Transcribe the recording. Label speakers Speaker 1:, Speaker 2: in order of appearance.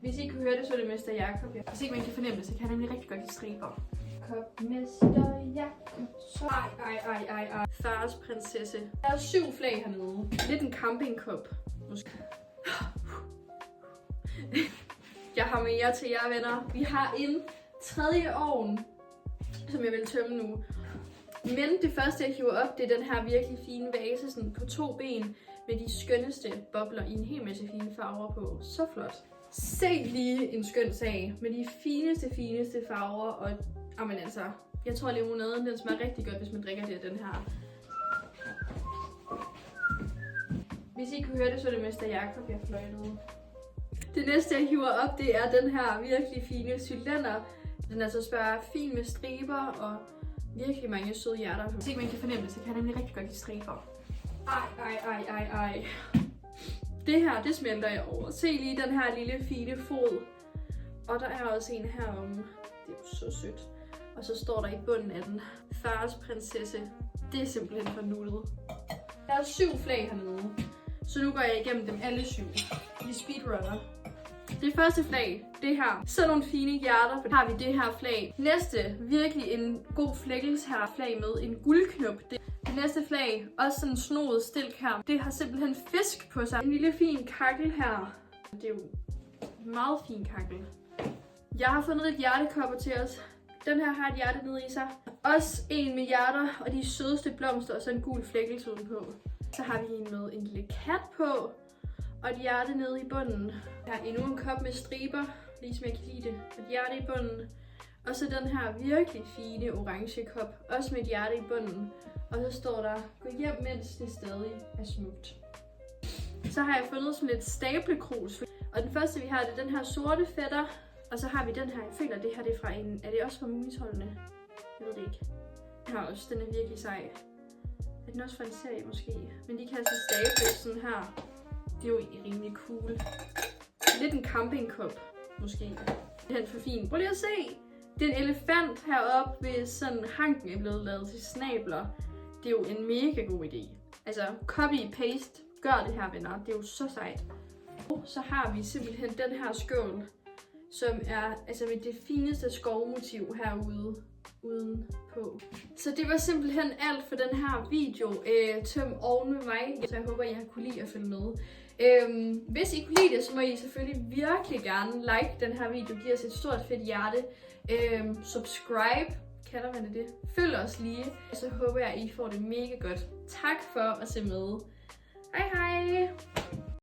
Speaker 1: Hvis I kunne høre det, så er det Mester Jakob. Hvis ikke man kan fornemme det, så kan jeg nemlig rigtig godt lide striber. Mester Jakob. Ej. Fars prinsesse. Der er 7 flag hernede. Lidt en campingkop. Måske. Jeg har mere til jer, venner. Vi har en tredje ovn, som jeg vil tømme nu. Men det første, jeg hiver op, det er den her virkelig fine vase sådan på 2 ben med de skønneste bobler i en hel masse fine farver på. Så flot. Se lige en skøn sag med de fineste farver. Og jamen altså, jeg tror limonaden, den smager rigtig godt, hvis man drikker det af den her. Hvis I kunne høre det, så er det Mester Jakob, jeg fløjtede. Det næste, jeg hiver op, det er den her virkelig fine cylinder. Den er så bare fin med striber og virkelig mange søde hjerter. Hvis ikke man kan fornemme det, så kan jeg nemlig rigtig godt lide striber. Ej. Det her, det smelter jeg over. Se lige den her lille fine fod. Og der er også en herom. Det er jo så sødt. Og så står der i bunden af den, fars prinsesse. Det er simpelthen for nuttet. Der er 7 flag hernede. Så nu går jeg igennem dem alle 7. Vi speedrunner. Det første flag, det her. Sådan nogle fine hjerter. Så har vi det her flag. Næste, virkelig en god flækkelse her. Flag med en guldknop. Det næste flag, også sådan en snoet stilk her. Det har simpelthen fisk på sig. En lille fin kakkel her. Det er jo en meget fin kakkel. Jeg har fundet lidt hjertekopper til os. Den her har et hjerte nede i sig. Også en med hjerter og de sødeste blomster og så en gul flækkelse udenpå. Så har vi en med en lille kat på. Og et hjerte nede i bunden. Der er endnu en kop med striber, ligesom jeg kan lide det. Et hjerte i bunden. Og så den her virkelig fine orange kop, også med et hjerte i bunden. Og så står der, gå hjem, mens det stadig er smukt. Så har jeg fundet sådan lidt staplekrus. Og den første vi har, det er den her sorte fætter. Og så har vi den her, jeg føler det her det er fra en, er det også fra Mumitroldene? Jeg ved det ikke. Den her også, den er virkelig sej. Er den også fra en serie måske? Men de kan altså stable sådan her. Det er jo rimelig cool. Lidt en campingkop, måske. Det er for fint. Prøv lige at se. Det er en elefant heroppe, hvis sådan hanken er blevet lavet til snabler. Det er jo en mega god idé. Altså, copy-paste. Gør det her, venner. Det er jo så sejt. Og så har vi simpelthen den her skål, som er altså med det fineste skovmotiv herude udenpå. Så det var simpelthen alt for den her video. Tøm oven med mig. Så jeg håber, I har kunne lide at følge med. Hvis I kunne lide det, så må I selvfølgelig virkelig gerne like den her video. Giv os et stort fedt hjerte. Subscribe. Kalder man det? Følg os lige. Så håber jeg, at I får det mega godt. Tak for at se med. Hej hej!